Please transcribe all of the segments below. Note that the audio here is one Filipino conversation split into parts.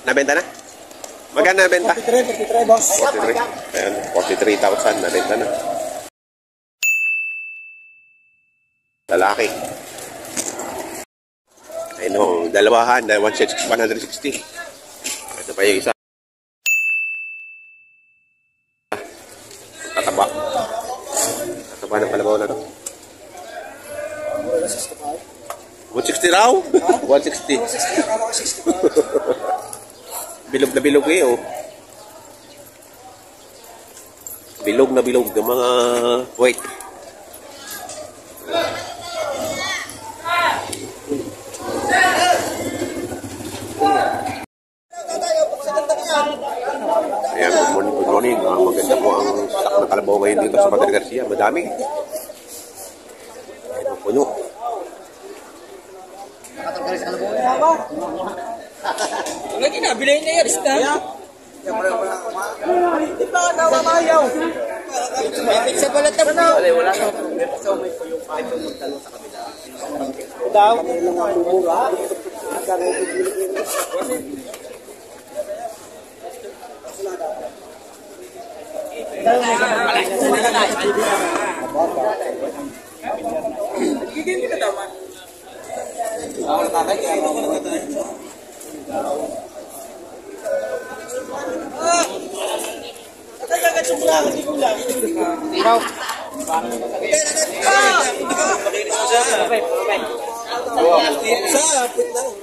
Nabenta na? Magkano nabenta? 43, boss. 43. Ayan, 43,000 nabenta na. Lalaki. Ayun o, dalawahan, 160. Ito pa yung isa. Tataba. Tataba ng kalabaw na ito. 160 raw? 160. Bilog na bilog eh, oh. Bilog na bilog ng mga white. Ayan, good morning. Maganda po ang stock ng kalabaw ngayon dito sa Padre Garcia. Madami. Ayan, puno. Lagi na, bilhin na yan. Di ba, namamayaw? Sa balat na po. Wala na. May po yung kahit yung magtalo sa kabila. Daw? Gigil ka naman. Ako nakakay, kaya ako nakakay. Iraw.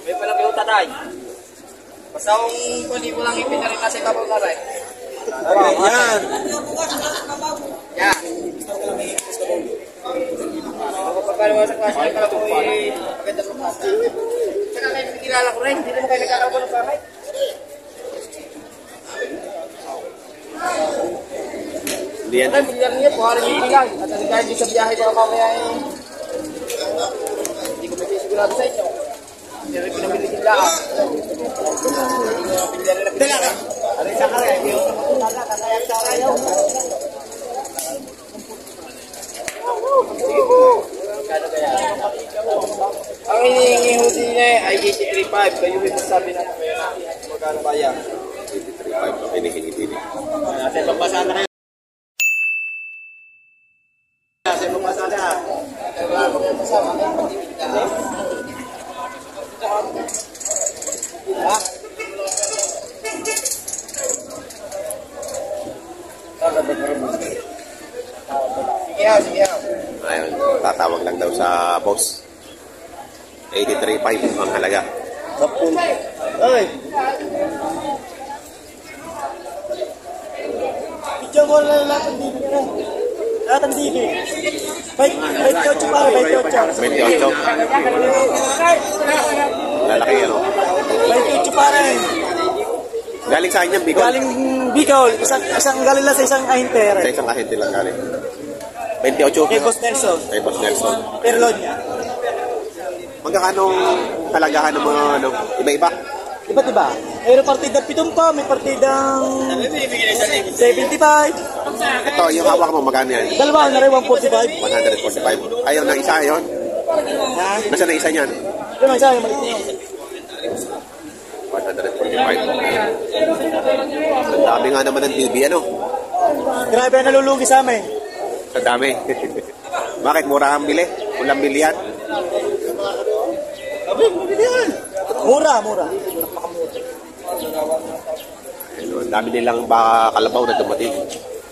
May pala may utatay. Basta kung kunin mo lang ipinarin na sa ibabaw na rin. Yan. Yan. Pagkalawa sa klase, pala po maganda sa klase. Saka kayo pinilala ko rin, hindi naman kayo nagkakaroon ng bahay. Liyan. Ano, bilang niya, puharin yung bilang. At kahit di sa biyahe ko mamaya hindi ko pwede sigurado sa inyo. Pero pinamili sila. Dala ka! Ano isa ka rin? Hindi ko sa kakayag sa kayo. Kano kaya? Ang hinihingi niya ay 83.5. Kayo may masabi na magkano kaya? 83.5 ang hinihingi din. Kasi pampasada na yun. Kasi pampasada. Sige. Ayun, tatawag lang daw sa boss. 83.5 ang halaga. Sapul. Ay! Diyan mo lang lahat ang dibi ka. Lahat ang dibi. 28 para, 28. 28. Lalaki ano? 28 para eh. Galing sa inyo, Bicol? Galing Bicol. Isang galing lang sa isang ahente. Sa isang ahente lang galing. 28. Kay Boss Nelson. Kay Boss Nelson. Perlon niya. Magkano kalagahan ng mga ano, iba-iba? Iba't iba. Mayroon partida 7 pa, may partidang 75. Ito, yung hawak mo, magkano yan? Dalawa na rin 145. 145. Ayaw na isa yun? Ha? Nasaan na isa niyan? Ito na isa, yung maliit niyo. 145. Ang dami nga naman ng TV, ano? Grabe ang nalulugi sa amin. Ang dami. Bakit? Mura ang bili? Walang bilihan? Mura. Ano, ang dami nilang baka kalabaw na dumating.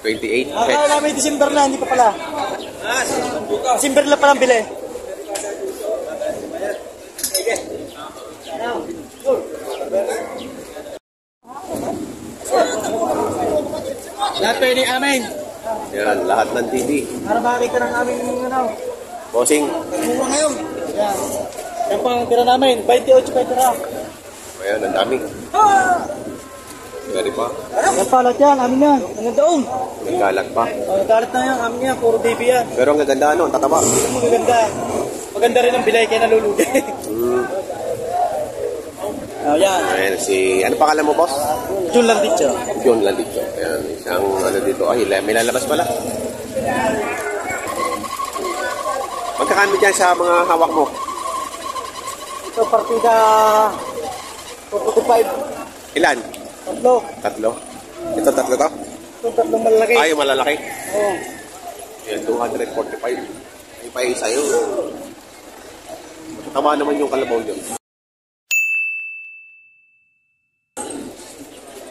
28 Akala heads. namin December na, hindi pa pala. December lang palang bili. Lahat pwede amin. Yan, lahat ng TV. Para makita ng aming ano. Bossing. Mura ngayon. Yan. Yan pang tira namin. 28 pa tira. Ayan, ang dami. Pwede pa. Yan palat yan. Amin yan. Ang doon. Nagkalat pa. Nagalit na yan. Amin yan. Puro DB yan. Pero ang gaganda ano, ang tataba. Maganda. Maganda rin ang bilay kaya nalulugi. Oh, yan. Ayan, ano pangalan mo, boss? Jun lang dito. John Landito. Ayan, isang ano dito. Ay, may lalabas pala. Magkakano dyan sa mga hawak mo? Ito, partida 445. Ilan? Tatlo. Tatlo. Ito tatlo to? Ito, tatlong malalaki. Ay, malalaki. Oo. Yan, 245. Ay, pa isa yun. Tama naman yung kalabaw nyo.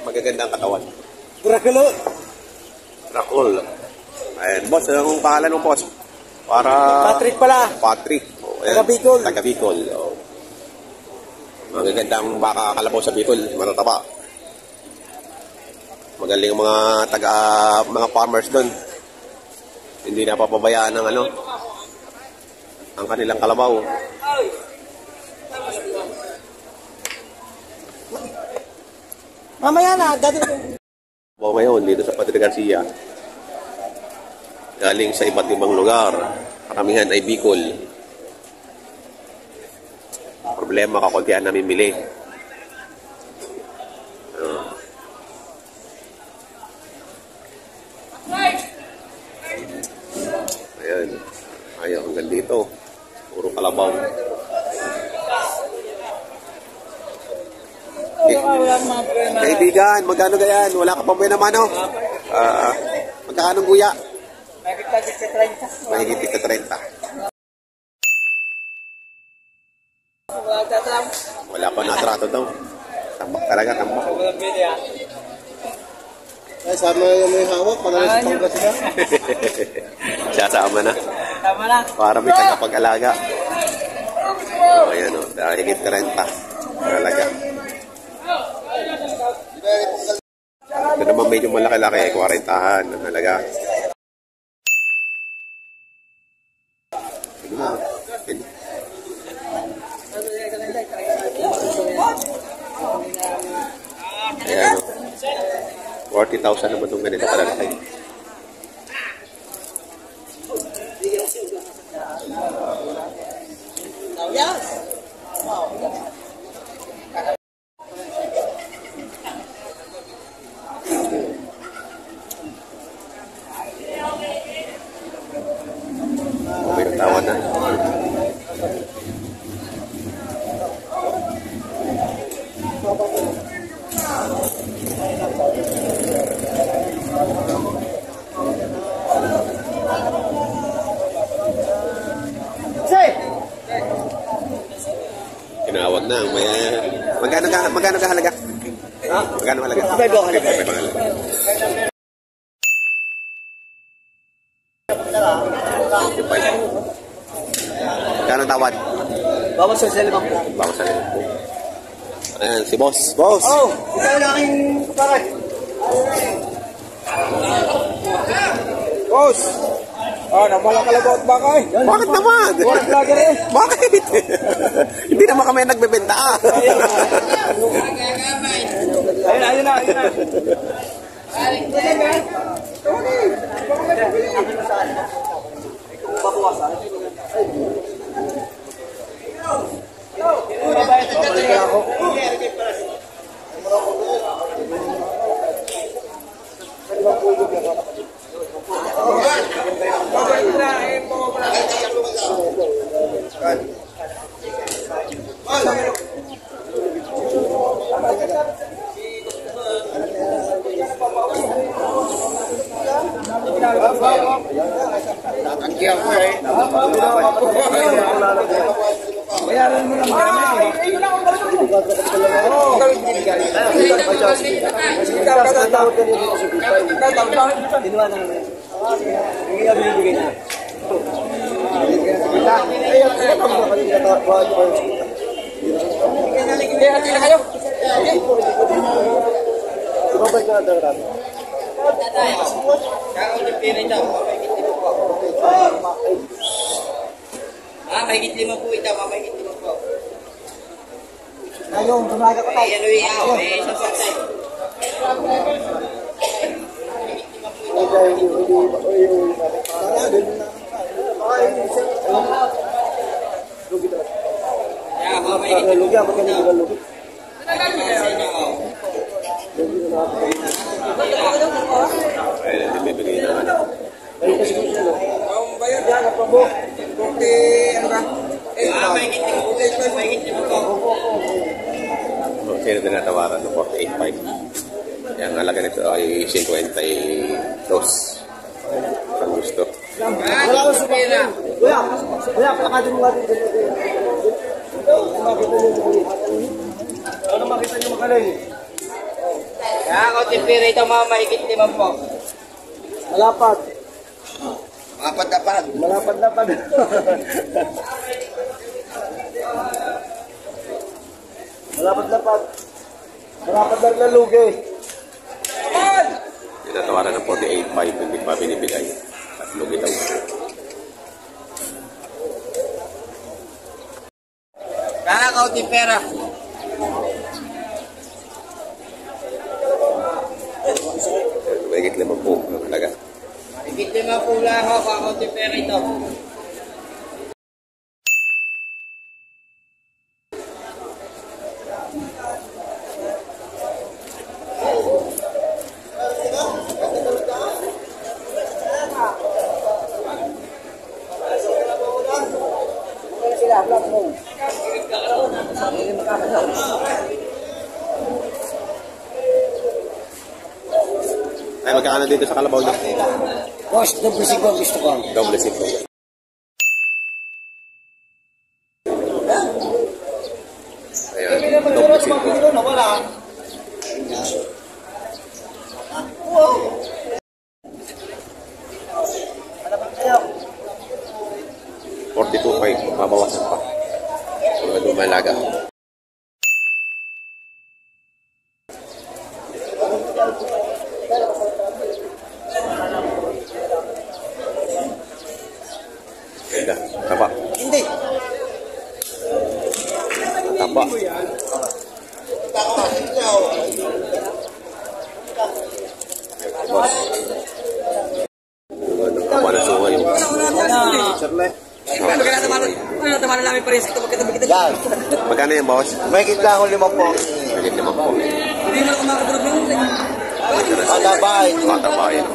Magaganda ang katawan. Dracula. Rakol. Ayan, boss, anong pangalan mo, boss? Para... Patrick pala. Patrick. Oh, Taga Bicol. Taga Bicol. Oh. Magagandang baka kalabaw sa Bicol. Matataba. Magaling mga mga farmers doon. Hindi napapabayaan ng ang kanilang kalabaw. Mamaya na, dati. Kalabaw ngayon dito sa Padre Garcia. Galing sa iba't ibang lugar. Karamihan ay Bicol. Problema, kakuntihan namimili. Ayan. Ayaw hanggang dito. Puro kalabaw. Kaibigan, magkano gayan? Wala ka pa ba naman, no? Magkano guya? Mahigit ka 30. Wala pa natrato daw. Tambak talaga, tambak. Ay, sama yung may hawak, panalis pang sila. Sasama na. Tama na. Para may tagapag-alaga. O, ayan o. Higit 30. Talaga. Ito naman medyo malaki-laki. 40-han. Ang halaga. Ayan o. 40,000 naman itong ganito kalalaki. May tawad na. Tinawag na. Magkano ka halaga? Ha? Magkano halaga? 5 Magkano tawad? Bawas sa limang po. Bawas sa limang po. Ayan, si boss. Boss! Oh, ikaw na aking kaparay. Boss! Nabalang kalabaw at baka eh. Bakit naman? Boss vlogger eh. Bakit? Hindi naman kami nagbebenta. Ayun na. Bayaran mo lang. Mahigit 5 po ito, mahigit 5 po. Ayun, tumaga ko tayo. Ayan, isang patay. Ayan, bibigay na Ang bayad yan, kapabo. 40, ano ka? Mahigit naman po. Sino tinatawaran ng 48.5? Ang halaga nito ay 52. Ang gusto. Wala ko sumira. Kuya, pakadin mo natin. Ano makita niyo magaling? Kaya ako tipira ito mga mahigit naman po. Malapad. Mapad-apad. Malapad-lapad. Malapad-lapad. Malapad na lugi. Tinatawaran ng 48.5, hindi pa binibigay. At lugi daw. Kaya ako tipira. Mahigit 5 ang halaga. Mahigit naman po lang ako. Kaya ako tipira ito. Ay, magkakano dito sa kalabaw niya? Boss, double siguro gusto ko. Double sip. Ayan, double sip. Nawala. 42.5, mabawasan pa. Mga dumalaga. Ganda, taba. Hindi. Taba. Boss. Taba na suwa yung... Tamanan namin pa rin sa katabi kita. Yan. Magkano yung boss? May kita ako 5 po. Magkano naman po. Hindi mo na kumakatulog naman. Patabay. Bata ba yun?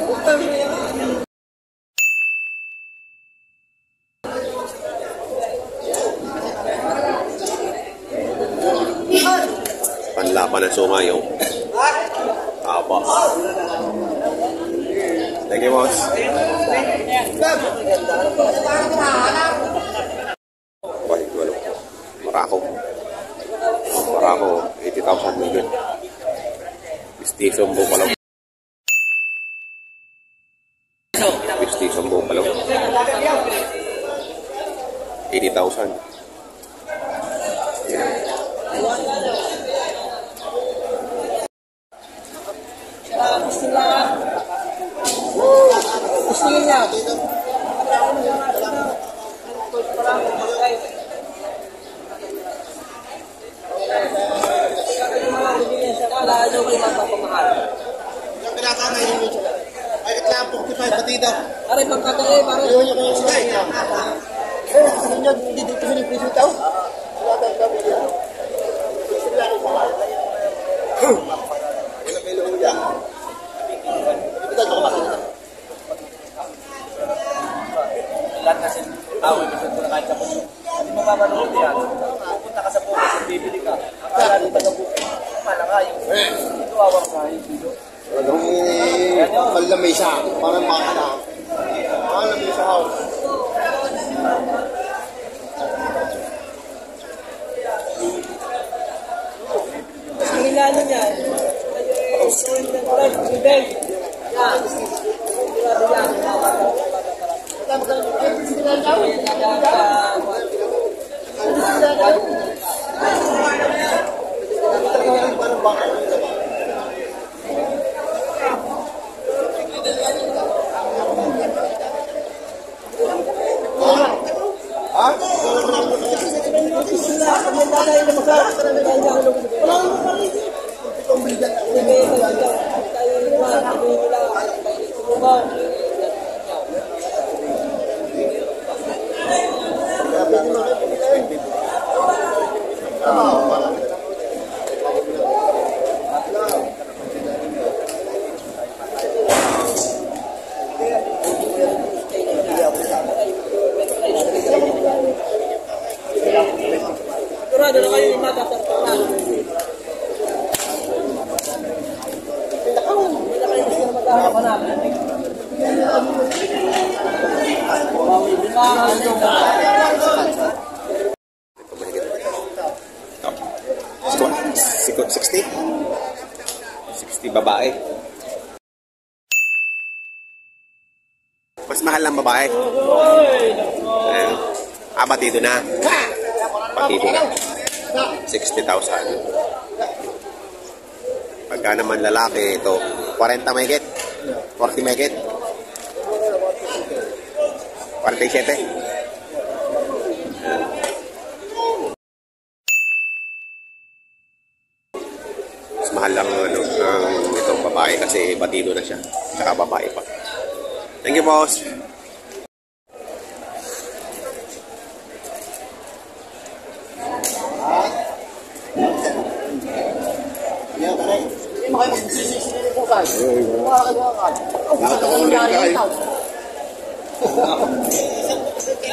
Panlaban ng sumayaw. Taba. Thank you, boss. Balik, walo. Marako. Marako, 80,000 million. Station buong palaw. Station buong palaw. 80,000. Yeah. Aray, pagkakali, parang... Lahat kasi tao, ibig ko na kahit sa puso. Hindi mo mapanood yan. Pupunta ka sa puso, bibili ka. Akala dito sa puso. Malakayo. Ito awang sa dito. Malamesa, parang makana. Malamesa ako. Ang ilalo niya. 60? 60 babae. Mas mahal ng babae. Ayan. Batido na. Batido na. 60,000. Pagka naman lalaki, ito, 40 megit. 40 megit. 47. Mas mahal lang ng itong babae kasi batido na siya. Saka babae pa. Thank you, boss.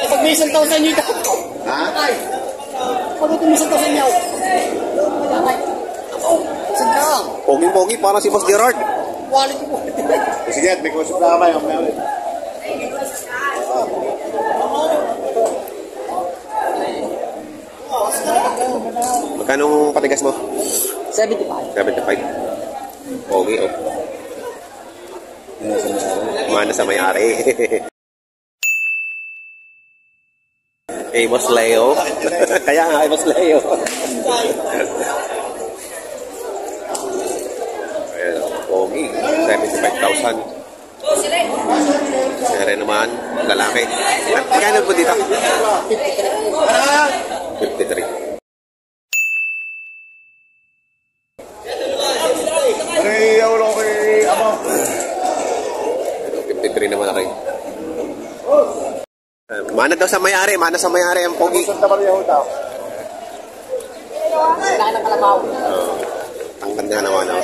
Pag may 1,000 nyo ito. Ha? Pag may 1,000 nyo. Sandang. Pogi-pogi, parang si Boss Gerard. Quality po. Sige, may kusap na kamay. Magkano patigas mo? 75. 75. Pogi, oh. Mana sa may-ari. Eh, Boss Leo. Kaya nga, Boss Leo. Ayan, pogi. 75,000. Meron naman, lalaki. Magkano po dito? 53. Ay, ulo ko kay Amo. 53 na malaki. Mana daw sa may-ari, mana sa may-ari ang pogi. Santa Maria Huta. Laki ng kalabaw. Ang ganda naman, oh.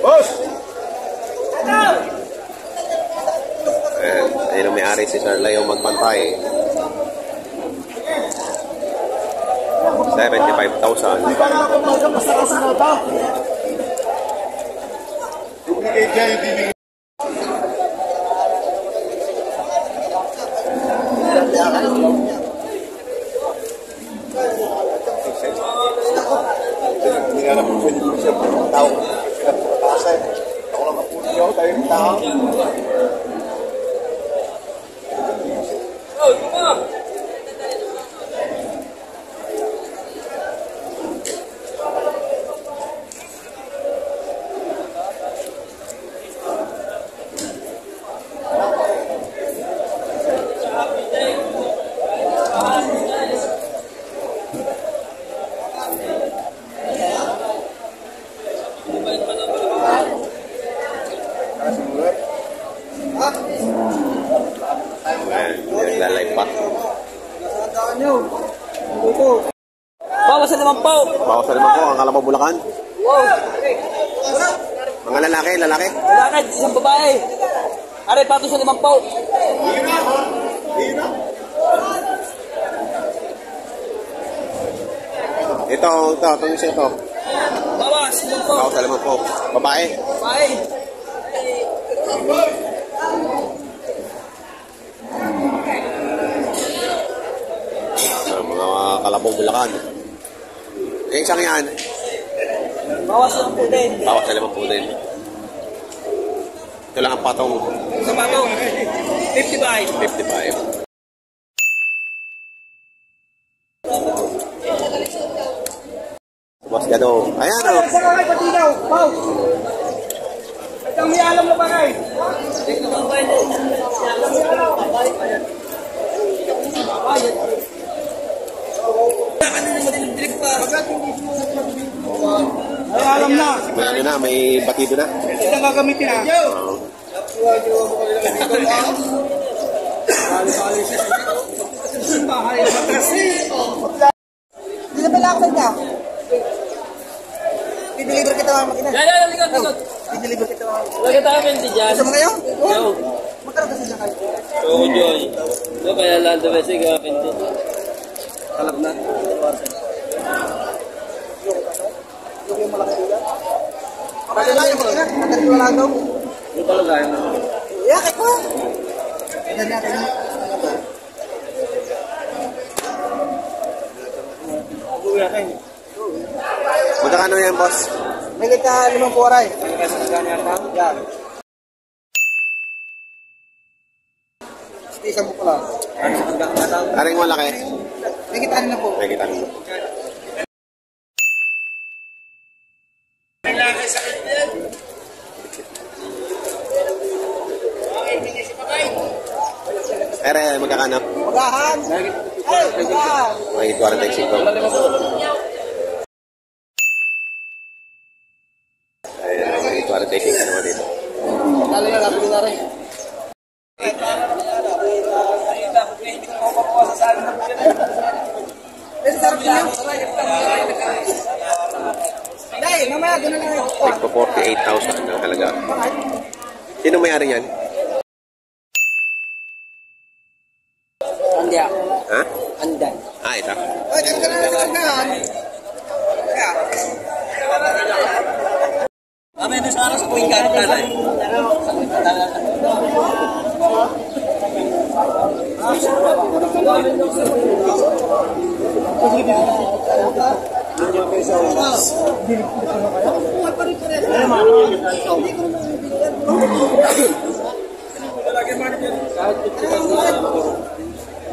Boss! Ayun ang may-ari si Sir Leo magpantay. 75,000. Duplicate niya yung bibigyan. Hindi nga naman pwede ko siya tao. Kasi ako lang kapunin ako tayo yung tao. Naglalay pa. Bawas na naman po. Bawas na naman po ang Kalabaw, Bulacan. Wow. Mga lalaki. Lalaki, isang babae. Aray, patos na naman po. Ito, itong isa ito. Bawas na naman po. Bawas na naman po. Babae. Babae. Mga Kalabaw, Bulacan. Eh, isang yan. Bawas na naman po din. Bawas na naman po din. Ito lang ang patong. Sa bato. 55. 55. Boss Gado. Ayan, oh. Saan ka kayo patinaw? Pau! At ang may alam na ba kayo? Ay, alam na. May ano na, may batido na. Ito ang gagamitin na. Hindi na pala ako nagka. I-deliver kita mga makina. Yan, likod. I-deliver kita mga makina. Lagi tayo pwede dyan. Gusto mo ngayon? Yo. Magkano kasi dyan kayo? Oo, Joy. Yo, kaya Lando Messi, kaya pwede. Kalab na. Yung malaki nila. Pwede lang yung makina. Magkano wala daw. Yung talaga yun. Yakit ko. Tignan natin. Uwi natin. Magkakano yan, boss? May kita 5 poray. Yan. Isang buko lang. Aring malaki. May kita na po. May kita mo. Ere, magkakano? Magahan. Ay, magahan. May 45. Ayan, may 45 naman dito. Lalo na, lapit na rin. Dahil, mamaya, doon na lang. Ito 48,000 ang halaga. Sino may-ari yan? Andiya. Ha? Anday. Ah, ito. Ay, dito ka na lang sa pagkahan. Mamaya na sa aras ko yung gano'n talay.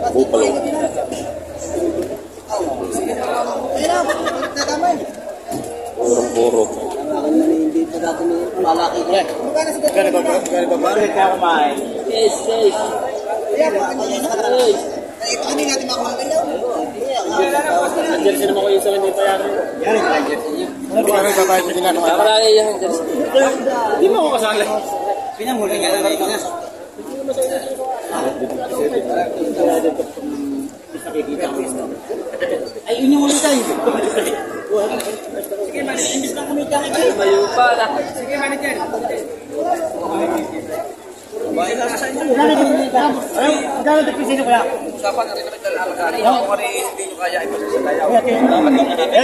Bupalo. Puro-puro. Hindi pa dati may malaki ko. Yes, yes. Hindi natin makuha ka lang. Andiyan sila mo kayo sa hindi pa yan. Marami yan. Hindi mo ako kasali. Pinamuli nga lang kayo na. Ay, yun yung ulit tayo. Sige, manager. Imbis na kumita ka. Ay, mayo pa na. Sige, manager. Magkano depisino kaya? Usapan natin kami ng alagari. Ako pa rin hindi nyo kaya ipagsasayaw. Eh,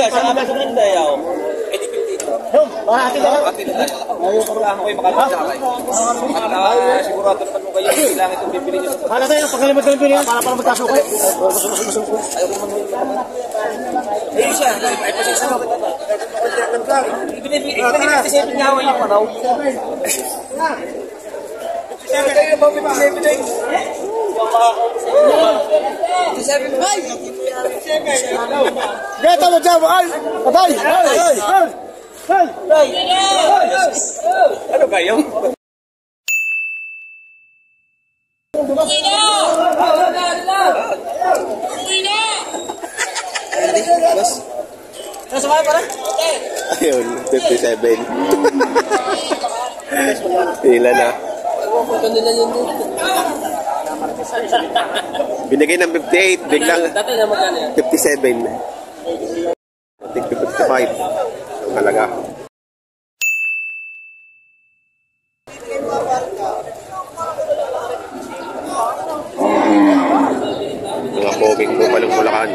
sa amin sa Mindanao. Eh, di 50. Bakit ka? Atin na. Ako ay makalagay. At sigurado naman mo kayo. Kailangan itong bibili nyo. Hala tayo, pagkalimot ka ng pili para magkasukay. Eh, siya. Ay, pasisa mo. Ibinibigay niya ako yung panaw. Kaya ba 57 na yun? 57 ba? Gata mo dyan, ay! Patay! Ay! Ay! Ano kayo? Nasa kaya pala? Ayun, 57. Pila na. Binigay ng 58, biglang Dati na magkano yan? 57. Tig 55 ang halaga. Mga poging po palang Bulacan.